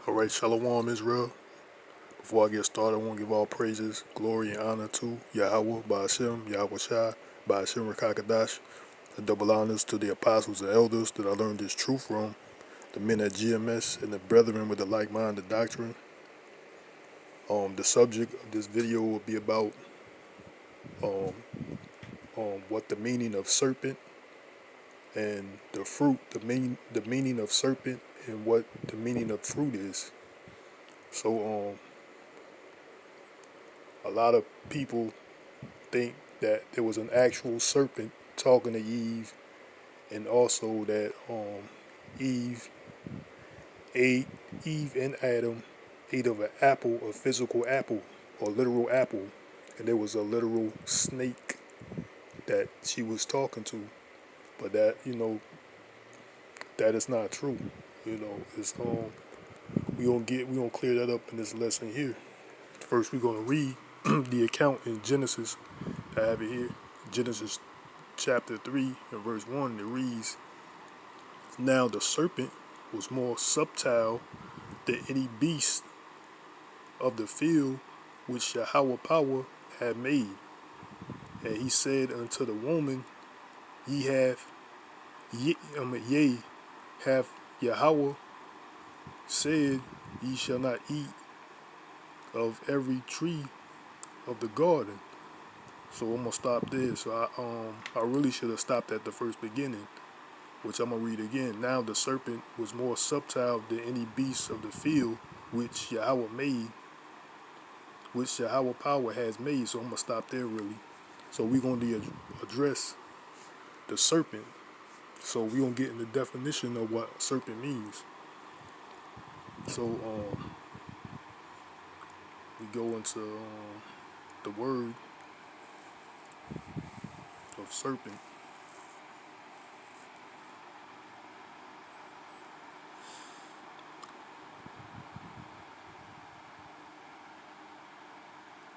Alright, Shalom Israel. Before I get started, I want to give all praises, glory, and honor to YAHAWAH, Ba'ashem, YAHAWAHSHI, Ba'ashem Rakakadash. The double honors to the apostles and elders that I learned this truth from, the men at GMS, and the brethren with the like-minded doctrine. The subject of this video will be about um, what the meaning of serpent and the fruit, the meaning of serpent and what the meaning of fruit is. So, a lot of people think that there was an actual serpent talking to Eve, and also that Eve ate Eve and Adam ate of an apple, a physical apple, or literal apple, and there was a literal snake that she was talking to. But that that is not true. It's we gonna clear that up in this lesson here. First, we're gonna read the account in Genesis. I have it here, Genesis chapter 3 and verse 1. It reads, "Now the serpent was more subtle than any beast of the field which YAHAWAH had made. And he said unto the woman, yea, hath YAHAWAH said, ye shall not eat of every tree of the garden." So I'm gonna stop there. So I really should have stopped at the first beginning, which I'm gonna read again. "Now the serpent was more subtle than any beast of the field which YAHAWAH made, which YAHAWAH has made." So I'm gonna stop there really. So we're gonna address the serpent. So we're gonna get in the definition of what serpent means. So we go into the word of serpent.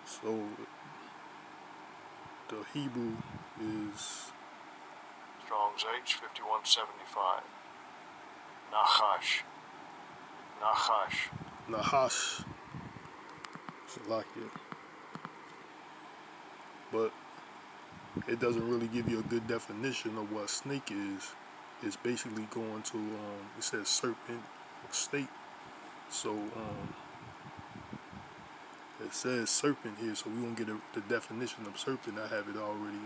So the Hebrew is Strong's H 5175. Nachash. Nahash. Salakia. But it doesn't really give you a good definition of what snake is. It's basically going to it says serpent, snake. So it says serpent here, so we gonna get the definition of serpent. I have it already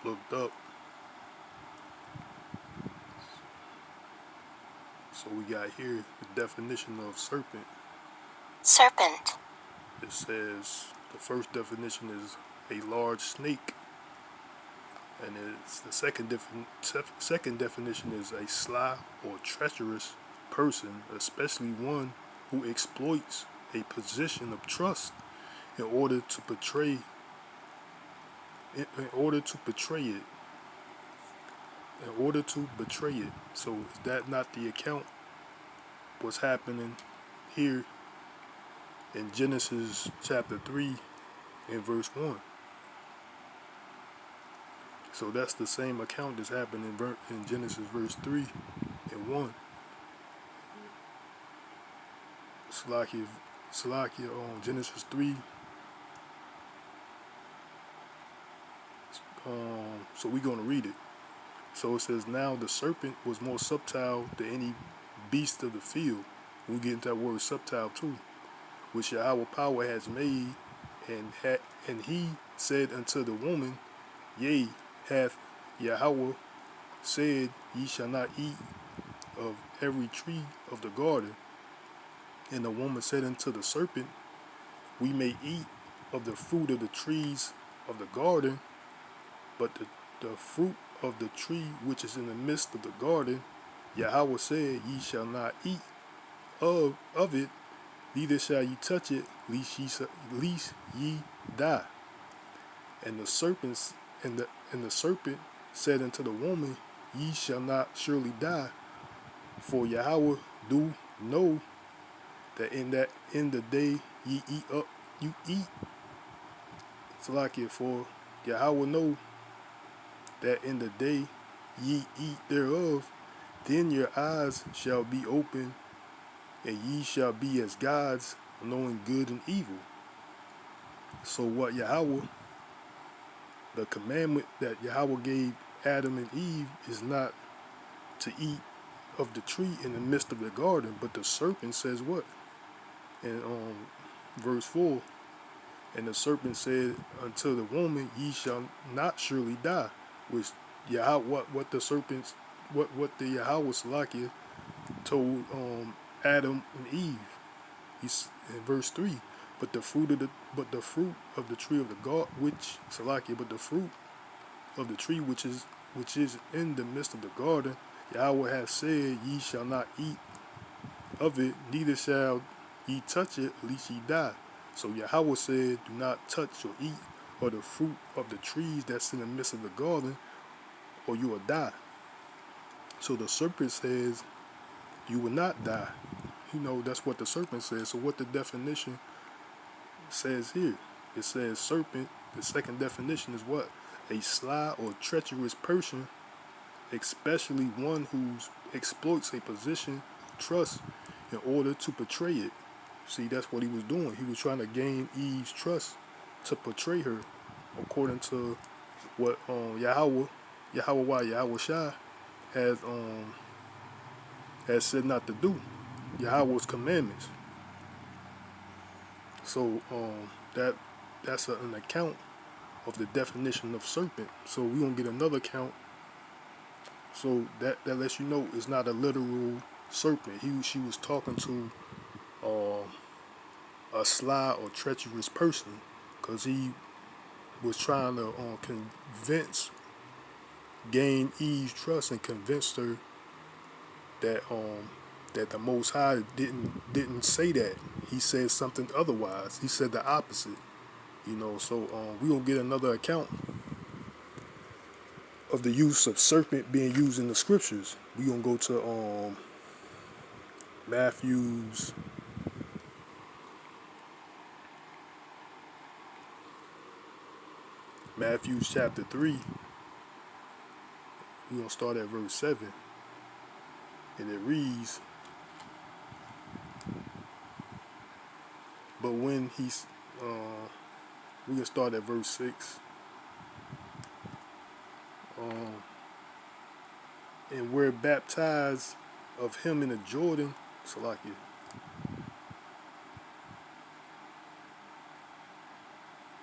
looked up. So we got here the definition of serpent. Serpent. It says the first definition is a large snake, and it's the second definition is a sly or treacherous person, especially one who exploits a position of trust in order to betray it. So is that not the account what's happening here in Genesis chapter 3 and verse 1? So that's the same account that's happening in Genesis verse 3 and 1. Salakia on Genesis 3. So we're going to read it. So it says, "Now the serpent was more subtle than any beast of the field." We get into that word subtle too, "which YAHAWAH has made, and he said unto the woman, yea, hath YAHAWAH said, ye shall not eat of every tree of the garden. And the woman said unto the serpent, we may eat of the fruit of the trees of the garden, but the fruit of the tree which is in the midst of the garden, YAHAWAH said, ye shall not eat of it, neither shall ye touch it, lest ye die. And the serpent said unto the woman, ye shall not surely die, for YAHAWAH do know that in the day ye eat. Salakia, for YAHAWAH know that in the day ye eat thereof, then your eyes shall be open, and ye shall be as gods, knowing good and evil. So what Yahweh, the commandment that Yahweh gave Adam and Eve is not to eat of the tree in the midst of the garden, but the serpent says what? In verse 4, and the serpent said unto the woman, ye shall not surely die. Which Yahweh, what the serpents, what the Yahweh Salakia told Adam and Eve. He's in verse 3. But the fruit of the tree of the God, which Salakia, but the fruit of the tree which is in the midst of the garden, Yahweh hath said, ye shall not eat of it, neither shall ye touch it, lest ye die. So Yahweh said, do not touch or eat of the fruit of the trees that's in the midst of the garden, or you will die. So the serpent says, you will not die. You know, that's what the serpent says. So what the definition says here, it says serpent, the second definition is what? A sly or treacherous person, especially one who exploits a position, trust, in order to betray it. See, that's what he was doing. He was trying to gain Eve's trust to betray her, according to what YAHAWAHSHI has said not to do. Yahweh's commandments. So that's an account of the definition of serpent. So we're gonna get another account. So that lets you know it's not a literal serpent. She was talking to a sly or treacherous person, because he was trying to gain Eve's trust and convince her that that the Most High didn't say that. He said something otherwise. He said the opposite. You know, so we gonna get another account of the use of serpent being used in the scriptures. We gonna go to Matthew's chapter 3. We gonna start at verse 7, and it reads, but when he's we can start at verse 6. And we're baptized of him in the Jordan, Salakia.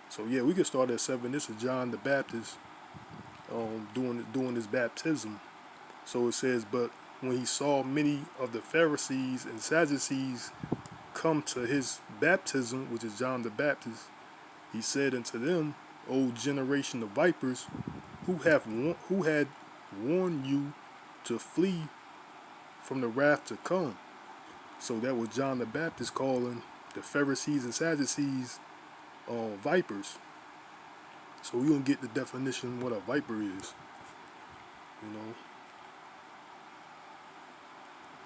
So yeah, we can start at 7. This is John the Baptist doing his baptism. So it says, but when he saw many of the Pharisees and Sadducees come to his baptism, which is John the Baptist, he said unto them, O generation of vipers, who had warned you to flee from the wrath to come? So that was John the Baptist calling the Pharisees and Sadducees vipers. So we're going to get the definition of what a viper is, you know.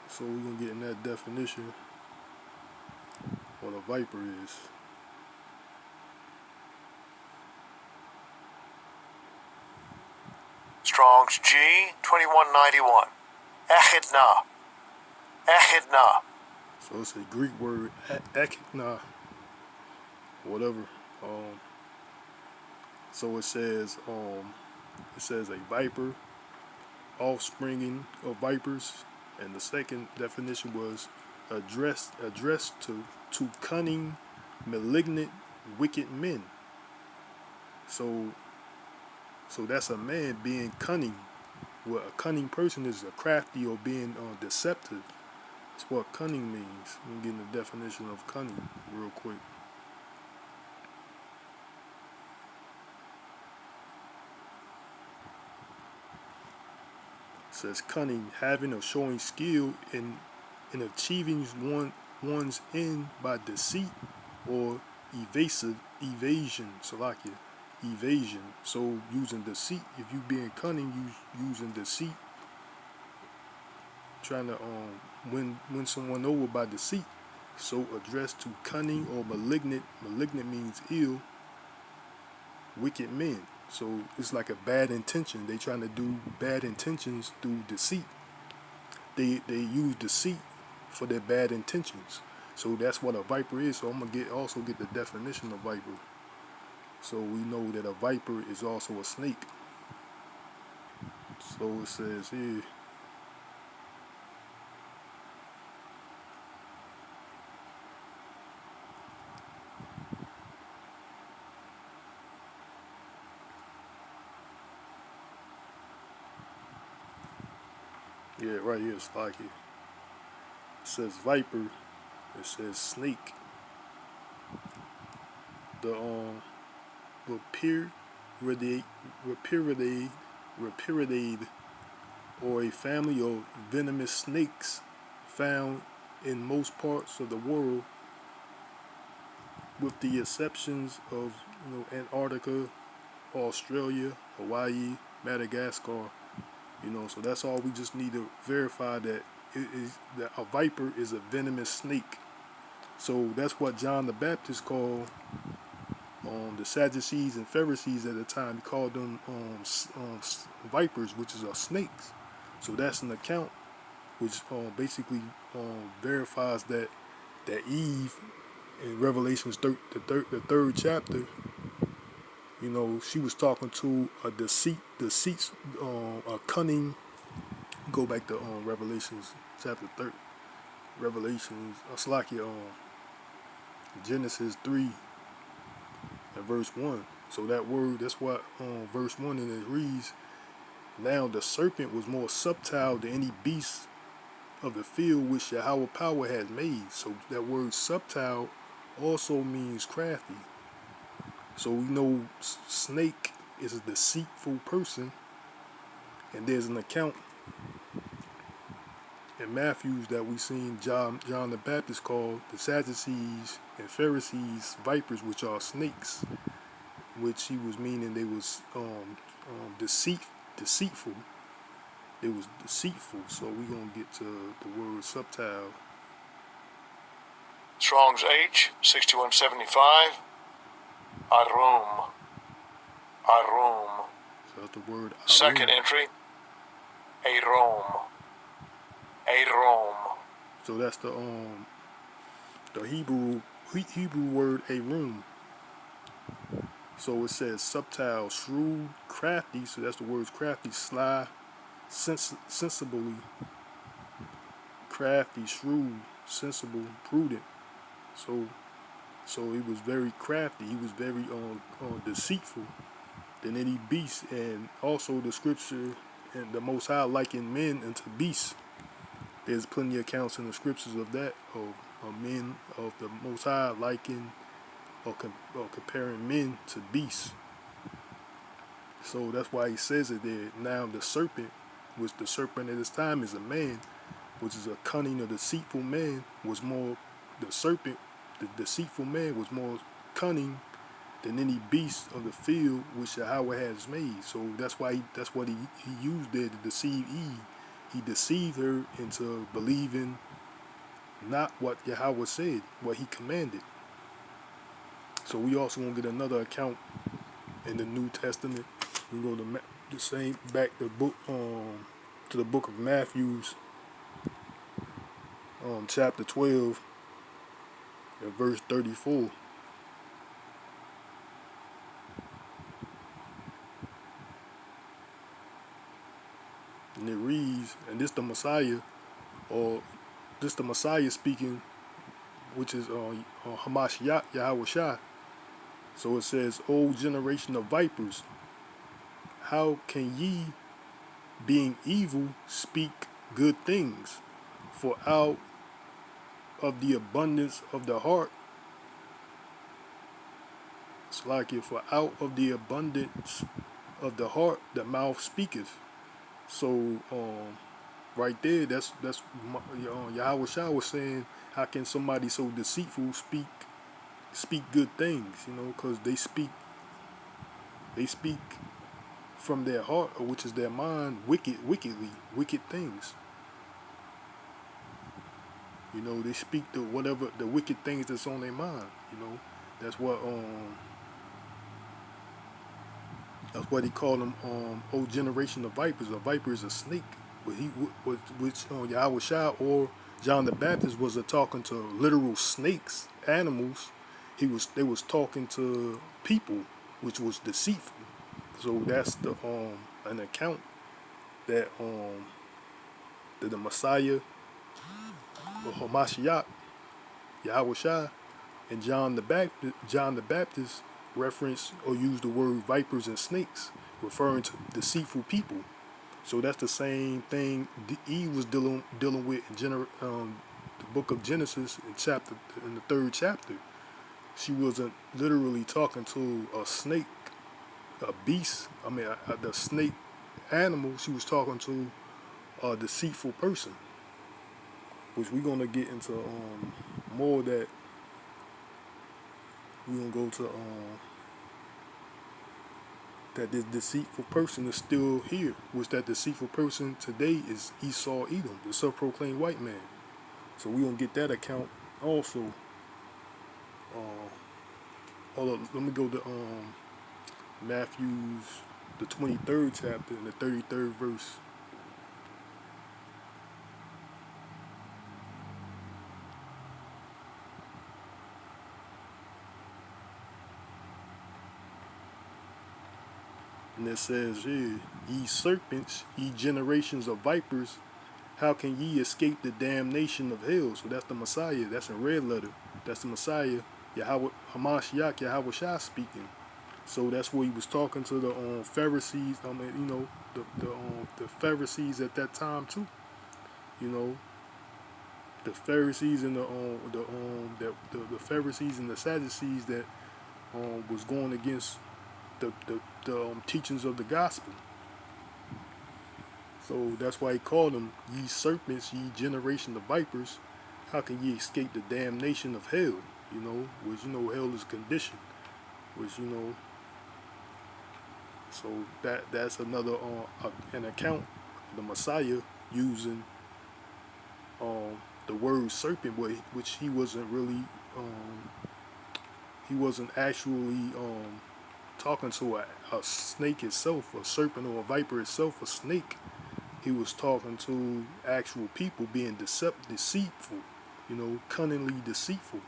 So we're going to get in that definition what a viper is. Strong's G 2191. Echidna. Echidna. So it's a Greek word, echidna, whatever. So it says a viper, offspringing of vipers, and the second definition was addressed to cunning, malignant, wicked men. So that's a man being cunning. What a cunning person is, a crafty or being deceptive. That's what cunning means. I'm getting the definition of cunning real quick. It says cunning, having or showing skill in achieving one's end by deceit or evasion. Salakia, evasion. So using deceit. If you being cunning, using deceit, trying to win someone over by deceit. So addressed to cunning or malignant. Malignant means ill. Wicked men. So it's like a bad intention. They trying to do bad intentions through deceit. They use deceit for their bad intentions. So that's what a viper is. So I'm gonna also get the definition of viper. So we know that a viper is also a snake. So it says here, yeah, right here it's like it. It says viper. It says snake. The Rapiridae, Rapiridae, Rapiridae, or a family of venomous snakes found in most parts of the world, with the exceptions of Antarctica, Australia, Hawaii, Madagascar. So that's all we just need to verify that it is that a viper is a venomous snake. So that's what John the Baptist called the Sadducees and Pharisees at the time. He called them vipers, which is snakes. So that's an account which basically verifies that Eve in Revelations the third chapter, she was talking to a deceit, a cunning. Go back to Revelations chapter 30, Revelations, Slakia, Genesis 3 and verse 1. So that word, that's what verse 1 in it reads, now the serpent was more subtle than any beast of the field which Yahweh power has made. So that word subtle also means crafty. So we know snake is a deceitful person, and there's an account in Matthew's that we seen John the Baptist called the Sadducees and Pharisees vipers, which are snakes, which he was meaning they was deceitful. It was deceitful. So we gonna get to the word subtile. Strong's H, 6175. Arum. Arum. So that's the word arum. Second entry. Arom. Arom. So that's the Hebrew word arum. So it says subtile, shrewd, crafty. So that's the words crafty, sly, sensibly, crafty, shrewd, sensible, prudent. So he was very crafty. He was very deceitful than any beast. And also the scripture and the Most High likened men unto beasts. There's plenty of accounts in the scriptures of that, of men of the Most High liking or comparing men to beasts. So that's why he says it there. Now the serpent, which the serpent at this time is a man, which is a cunning or deceitful man, was more, the serpent, the deceitful man was more cunning than any beast of the field which Yahweh has made. So that's why that's what he used there to deceive Eve. He deceived her into believing not what Yahweh said, what he commanded. So we also gonna get another account in the New Testament. We go to the same back the book to the book of Matthew's, chapter 12 and verse 34. And it reads, and this the Messiah, or this the Messiah speaking, which is Hamashiach, YAHAWAHSHI. So it says, O generation of vipers, how can ye, being evil, speak good things? For out of the abundance of the heart, it's like it, for out of the abundance of the heart, the mouth speaketh. So right there, that's YAHAWAHSHI was saying, how can somebody so deceitful speak good things? Because they speak from their heart, which is their mind, wickedly, wicked things. They speak the whatever the wicked things that's on their mind. That's what That's why they call them old generation of vipers. A viper is a snake. Which Yahweh Shai or John the Baptist was talking to literal snakes, animals. They was talking to people, which was deceitful. So that's the an account that the Messiah or Hamashiach, Yahweh Shai, and John the Baptist reference or use the word vipers and snakes, referring to deceitful people. So that's the same thing Eve was dealing with in the book of Genesis in the third chapter. She wasn't literally talking to a snake, a beast. I mean, the snake animal. She was talking to a deceitful person, which we're gonna get into more of that. We're gonna go to that this deceitful person is still here, which that deceitful person today is Esau Edom, the self-proclaimed white man. So we're gonna get that account also. Hold up, let me go to Matthew's the 23rd chapter and the 33rd verse. And it says here, ye serpents, ye generations of vipers, how can ye escape the damnation of hell? So that's the Messiah. That's in red letter. That's the Messiah, Yahweh Hamashiach, Yahweh Shai speaking. So that's where he was talking to the Pharisees. I mean, the Pharisees at that time too. You know, the Pharisees and the Pharisees and the Sadducees that was going against the teachings of the gospel. So that's why he called them, ye serpents, ye generation of vipers. How can ye escape the damnation of hell? You know, which hell is conditioned. Which so that's another an account of the Messiah using the word serpent, which he wasn't actually talking to a snake itself, a serpent or a viper itself, a snake. He was talking to actual people being deceitful, cunningly deceitful.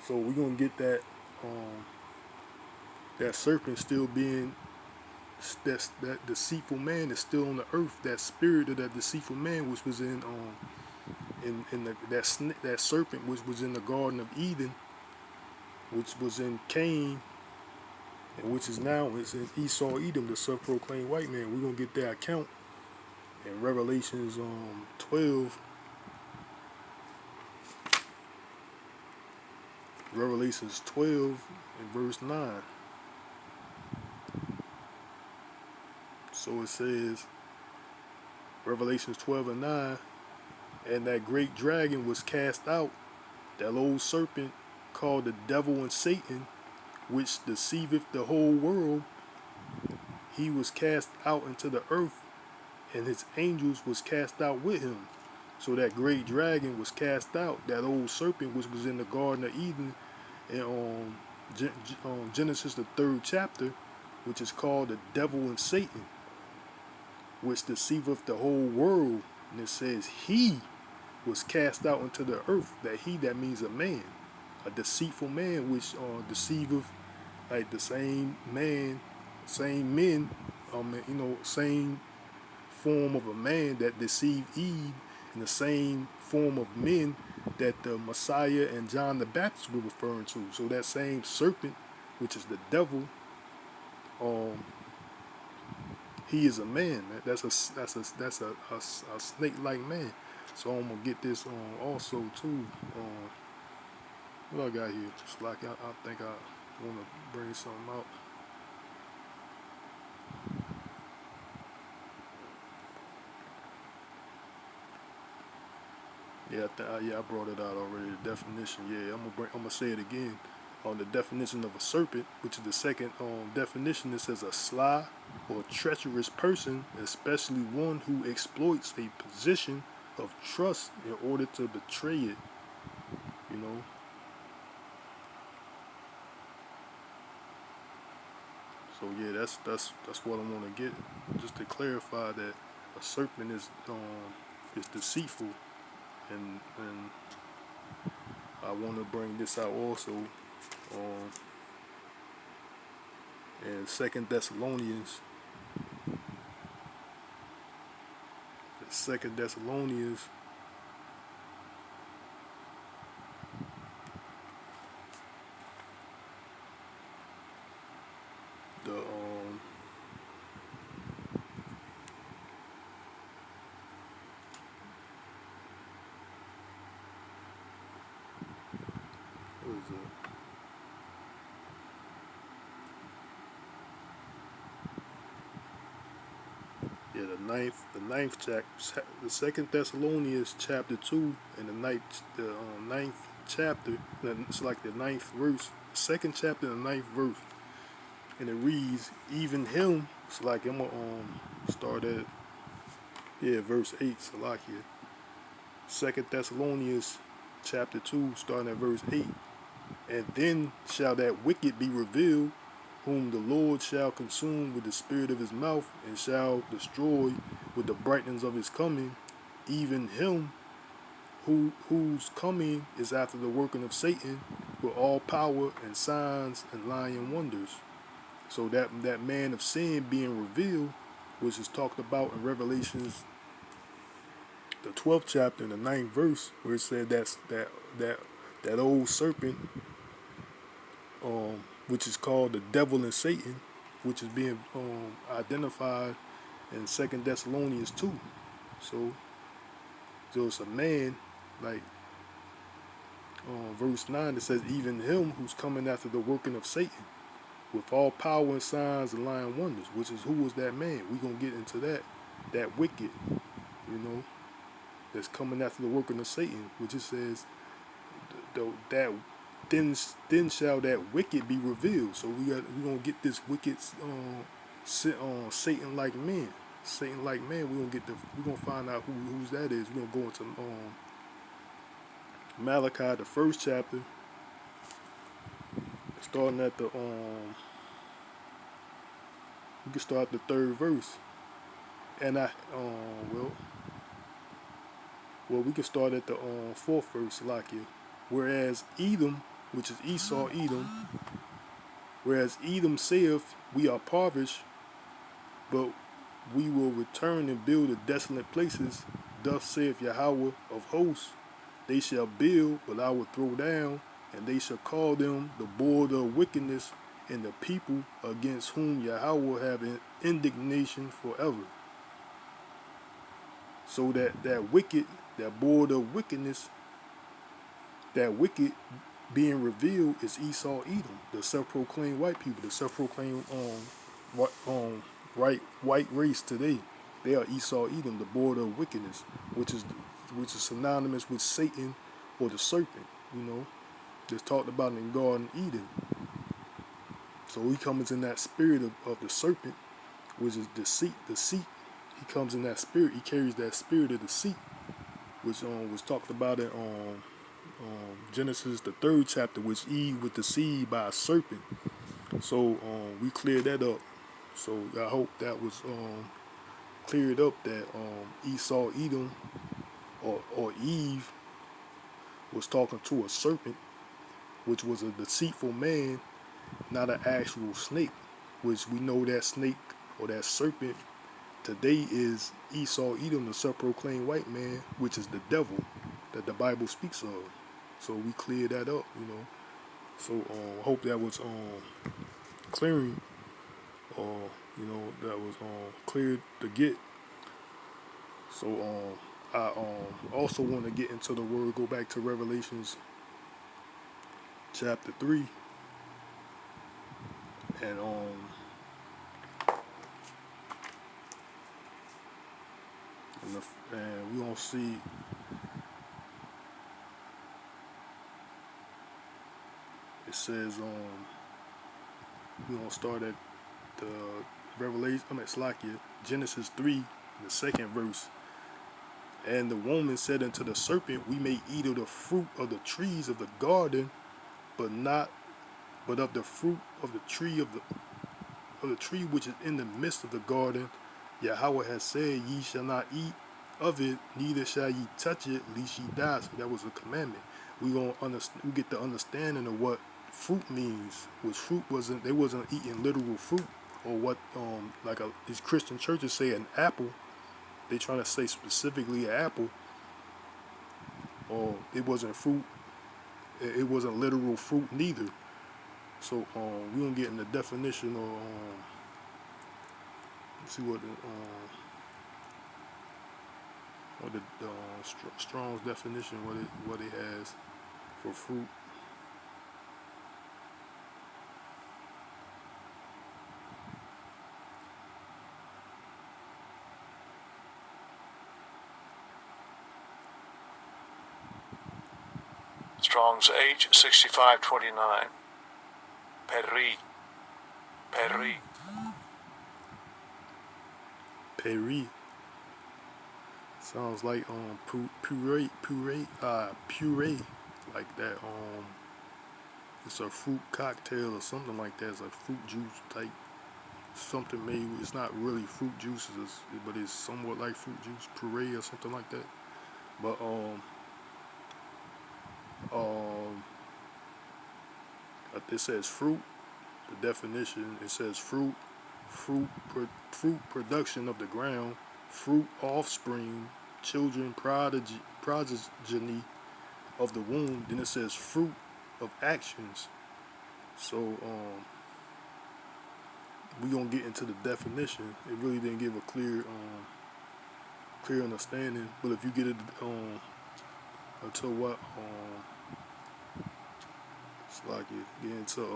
So we're gonna get that that serpent still being that deceitful man is still on the earth. That spirit of that deceitful man, which was in that serpent, which was in the Garden of Eden, which was in Cain, and which is now it's in Esau Edom, the self-proclaimed white man. We're gonna get that account in Revelations 12. Revelations 12 and verse 9. So it says, Revelations 12 and 9, and that great dragon was cast out, that old serpent called the devil and Satan, which deceiveth the whole world. He was cast out into the earth, and his angels was cast out with him. So that great dragon was cast out, that old serpent which was in the Garden of Eden, in Genesis the 3rd chapter, which is called the devil and Satan, which deceiveth the whole world. And it says he was cast out into the earth. That means a man, a deceitful man, which deceiveth, like the same man, same men, same form of a man that deceived Eve, in the same form of men that the Messiah and John the Baptist were referring to. So that same serpent, which is the devil, he is a man. That's a snake-like man. So I'm gonna get this also too. What I got here? It's like I think I want to bring something out. Yeah, I brought it out already. The definition. Yeah, I'm gonna say it again. On the definition of a serpent, which is the second definition, it says a sly or treacherous person, especially one who exploits a position of trust in order to betray it. You know. So yeah, that's what I want to get, just to clarify that a serpent is deceitful, and I want to bring this out also, in Second Thessalonians, the what is it? Yeah, the ninth chapter, the Second Thessalonians chapter 2, and ninth chapter. It's like the ninth verse, second chapter, and the ninth verse, and it reads, "Even him." It's like I'm gonna start at verse 8. Salakia. Second Thessalonians chapter 2, starting at verse 8. And then shall that wicked be revealed, whom the Lord shall consume with the spirit of his mouth, and shall destroy with the brightness of his coming, even him whose coming is after the working of Satan, with all power and signs and lying wonders. So that man of sin being revealed, which is talked about in Revelations, the 12th chapter and the ninth verse, where it said that old serpent, which is called the devil and Satan, which is being identified in Second Thessalonians 2. So there's a man, like verse 9, that says, even him who's coming after the working of Satan, with all power and signs and lying wonders, which is, who was that man? We're going to get into that wicked, that's coming after the working of Satan, which it says, that then shall that wicked be revealed. So we're gonna get this wicked Satan like man. Satan like man, we're gonna find out whose that is. We're gonna go into Malachi, the first chapter, starting at the we can start the third verse. And we can start at the fourth verse, Lakia. Whereas Edom, which is Esau, Edom, whereas Edom saith, we are impoverished, but we will return and build the desolate places. Thus saith Yahawah of hosts, they shall build, but I will throw down, and they shall call them the border of wickedness, and the people against whom Yahawah have indignation forever. So that wicked, that border of wickedness, that wicked being revealed is Esau, Edom, the self-proclaimed white people, the self-proclaimed white race today. They are Esau, Edom, the border of wickedness, which is synonymous with Satan or the serpent. That's talked about in Garden Eden. So he comes in that spirit of the serpent, which is deceit. He comes in that spirit. He carries that spirit of deceit, which was talked about in Genesis, the 3rd chapter, which Eve was deceived by a serpent. So we cleared that up. So I hope that was cleared up, that Esau, Edom, or Eve was talking to a serpent, which was a deceitful man, not an actual snake, which we know that snake or that serpent today is Esau, Edom, the self-proclaimed white man, which is the devil that the Bible speaks of. So we cleared that up, So hope that was clearing, or that was clear to get. So I also want to get into the word. Go back to Revelations chapter 3, and and we gonna see. It says we gonna start at the Revelation. Slakia, Genesis 3, the 2nd verse. And the woman said unto the serpent, we may eat of the fruit of the trees of the garden, but of the fruit of the tree of of the tree which is in the midst of the garden, Yahweh has said, ye shall not eat of it, neither shall ye touch it, lest ye die. So that was a commandment. We gonna understand. We get the understanding of what fruit means. Was fruit wasn't they wasn't eating literal fruit, or what like these Christian churches say an apple. They trying to say specifically an apple, or it wasn't fruit. It wasn't literal fruit neither. So we gonna get in the definition of let's see what the Strong's definition what it has for fruit. Strong's H6529. Peri. Peri sounds like puree like that. It's a fruit cocktail or something like that. It's like fruit juice type something made. It's not really fruit juices, but it's somewhat like fruit juice puree or something like that. But it says fruit. The definition, it says fruit production of the ground, fruit offspring, children progeny of the womb. Then it says fruit of actions. So we gonna get into the definition. It really didn't give a clear understanding. But if you get it until what it's like you get into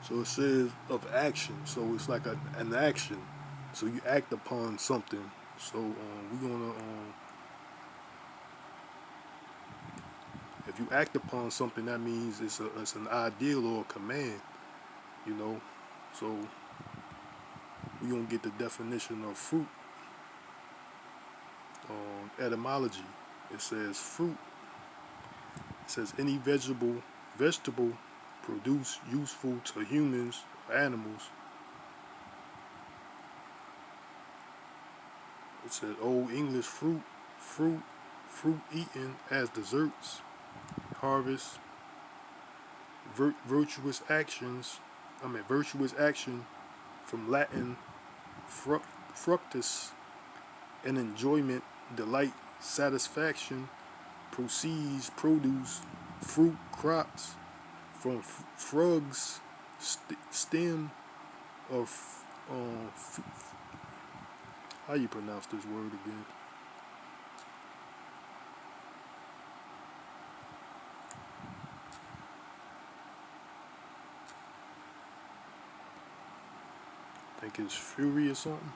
so it says of action. So it's like an action. So you act upon something. So we're gonna if you act upon something, that means it's an ideal or a command. You know. So we're gonna get the definition of fruit. Etymology. It says fruit. It says any vegetable produce useful to humans or animals. It says Old English fruit eaten as desserts, harvest, virtuous action from Latin fructus, an enjoyment, delight, satisfaction, proceeds, produce, fruit, crops, from frugs, stem, or how you pronounce this word again? I think it's fury or something.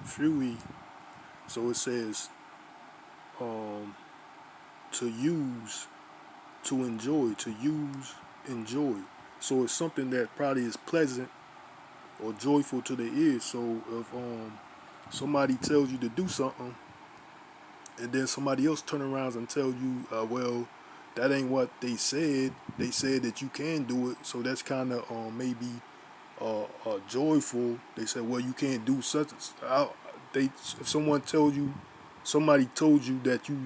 Fruity. So it says to use, to enjoy, enjoy. So it's something that probably is pleasant or joyful to the ear. So if somebody tells you to do something, and then somebody else turn around and tell you, well, that ain't what they said. They said that you can do it. So that's kind of maybe joyful. They said, well, you can't do such. If somebody told you that you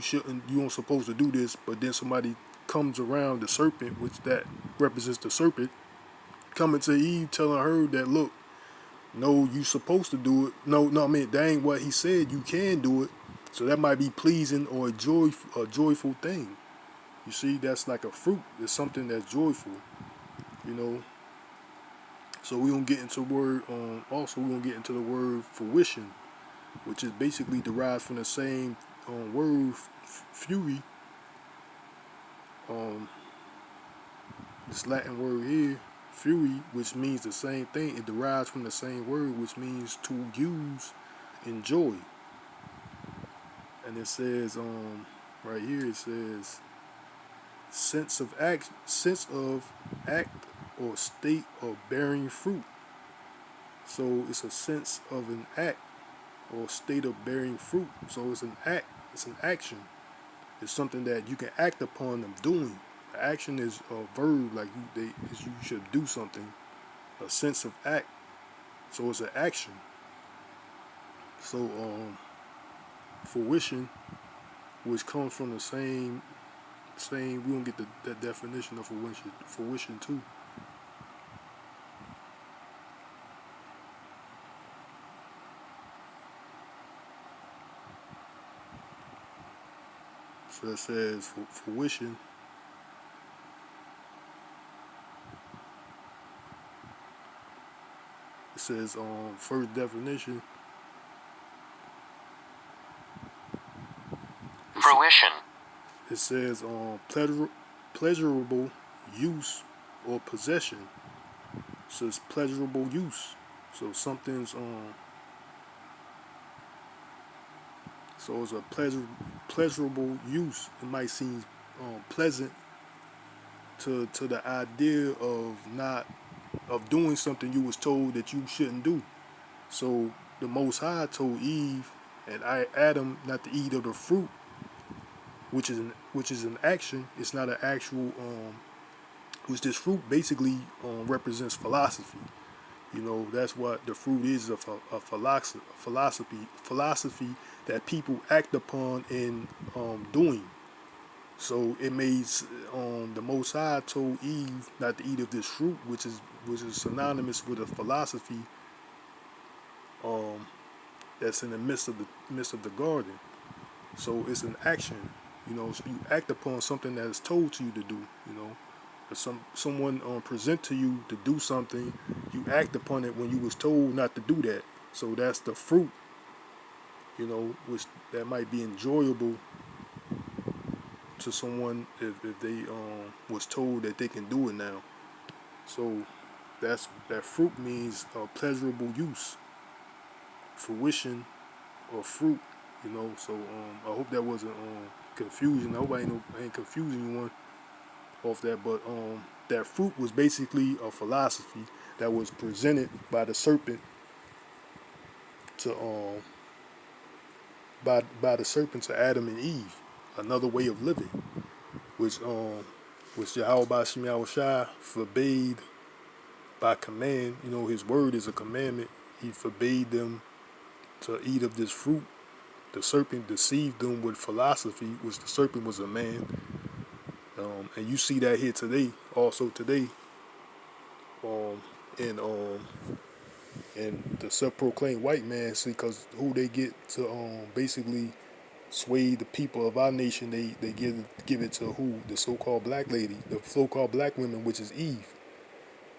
aren't supposed to do this, but then somebody comes around the serpent, which that represents the serpent, coming to Eve, telling her that, look, no, you supposed to do it. No, I mean, that ain't what he said. You can do it. So that might be pleasing or a joyful thing. You see, that's like a fruit. It's something that's joyful, you know. So we're gonna get into word. Also, we're gonna get into the word fruition, which is basically derived from the same word fury. This Latin word here, fury, which means the same thing. It derives from the same word, which means to use, enjoy. And it says right here it says sense of act or state of bearing fruit. So it's a sense of an act or state of bearing fruit. So it's an act, it's an action. It's something that you can act upon them doing. Action is a verb, like you should do something. A sense of act. So it's an action. So fruition, which comes from the same. We don't get that definition of fruition too. So it says fruition. It says first definition. Fruition. It says pleasurable use or possession. So it's pleasurable use. So something's so it's a pleasurable use. It might seem pleasant to the idea of not of doing something you was told that you shouldn't do. So the Most High told Eve and Adam not to eat of the fruit, which is an action. It's not an actual. Which this fruit basically represents philosophy. You know, that's what the fruit is, a philosophy that people act upon in doing. So it made the Most High told Eve not to eat of this fruit, which is synonymous with a philosophy um, that's in the midst of the garden. So it's an action, you know. So you act upon something that is told to you to do, you know. If someone present to you to do something, you act upon it when you was told not to do that. So that's the fruit, you know, which that might be enjoyable to someone if they was told that they can do it now. So that fruit means pleasurable use, fruition, or fruit. You know, so I hope that wasn't confusion. I hope I ain't confusing anyone off that, but that fruit was basically a philosophy that was presented by the serpent to by the serpent to Adam and Eve, another way of living, which YAHAWAHSHI forbade by command. You know, His word is a commandment. He forbade them to eat of this fruit. The serpent deceived them with philosophy, which the serpent was a man. And you see that here today, also today, um, in the self-proclaimed white man, see, because who they get to basically sway the people of our nation, they give it to who? The so-called black lady, the so-called black women, which is Eve.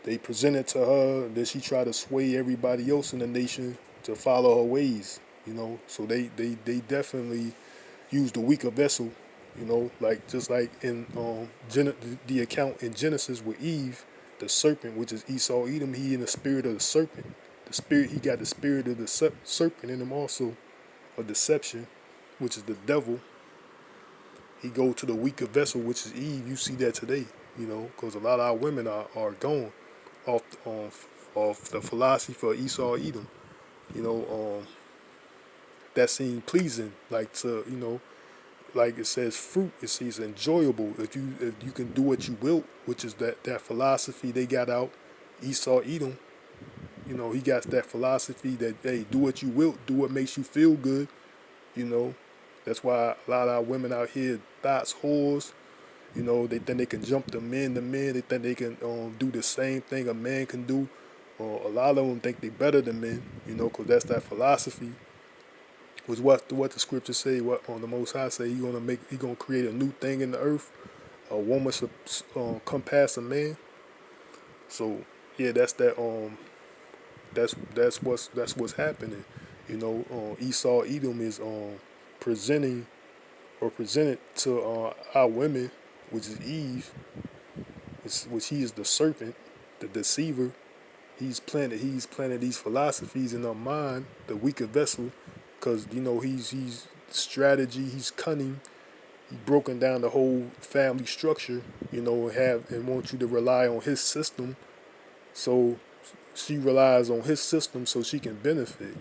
They present it to her, then she try to sway everybody else in the nation to follow her ways, you know. So they definitely use the weaker vessel, you know, like just like in the account in Genesis with Eve, the serpent, which is Esau Edom, he in the spirit of the serpent. The spirit, he got the spirit of the serpent in him also, of deception, which is the devil. He go to the weaker vessel, which is Eve. You see that today, you know, because a lot of our women are gone off the philosophy for Esau Edom. You know, that seemed pleasing, like to, you know, like it says fruit, it says enjoyable. If you can do what you will, which is that philosophy they got out, Esau Edom, you know, he got that philosophy that, hey, do what you will, do what makes you feel good, you know. That's why a lot of our women out here thoughts whores, you know, they think they can jump the men, they think they can do the same thing a man can do. A lot of them think they better than men, you know, because that's that philosophy. Was what the scriptures say, what on the Most High say, he gonna create a new thing in the earth. A woman should come past a man. So yeah, that's what's happening. You know, Esau Edom is presenting or presented to our women, which is Eve, which he is the serpent, the deceiver. He's planted these philosophies in our mind, the weaker vessel, because you know he's strategy, he's cunning, he broken down the whole family structure, and want you to rely on his system. So she relies on his system so she can benefit.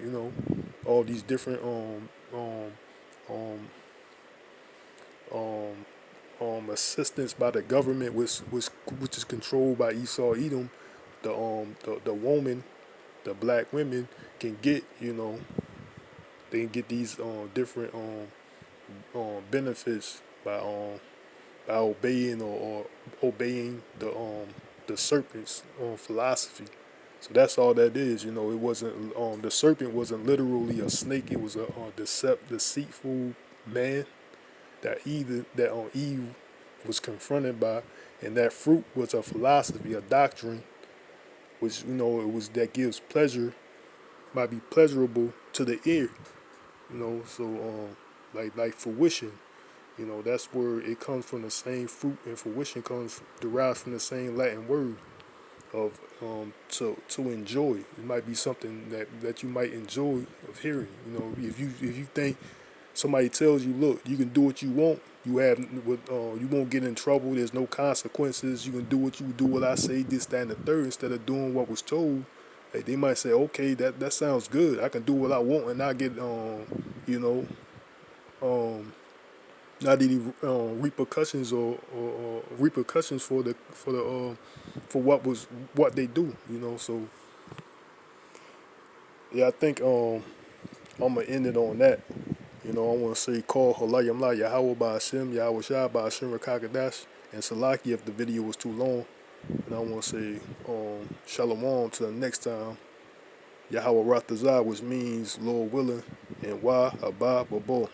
All these different um um assistance by the government, which is controlled by Esau Edom. The woman, the black women can get, they can get these different benefits by obeying or obeying the serpent's philosophy. So that's all that is. It wasn't the serpent wasn't literally a snake. It was a deceitful man that Eve was confronted by, and that fruit was a philosophy, a doctrine, which it was that gives pleasure, might be pleasurable to the ear. So like fruition. That's where it comes from, the same fruit, and fruition derives from the same Latin word of to enjoy. It might be something that you might enjoy of hearing. If you think somebody tells you, look, you can do what you want. You won't get in trouble. There's no consequences. You can do what I say, this, that, and the third, instead of doing what was told. Like, they might say, okay, that sounds good. I can do what I want and not get you know um not any repercussions or repercussions for what they do. So yeah, I think I'm gonna end it on that. I want to say call Halayim La YAHAWAHSHI YAHAWAHSHI Rakakadash and Salaki if the video was too long. And I want to say Shalom to the next time. Yahawah Ratazah, which means Lord willing, and Wah Abba Babo.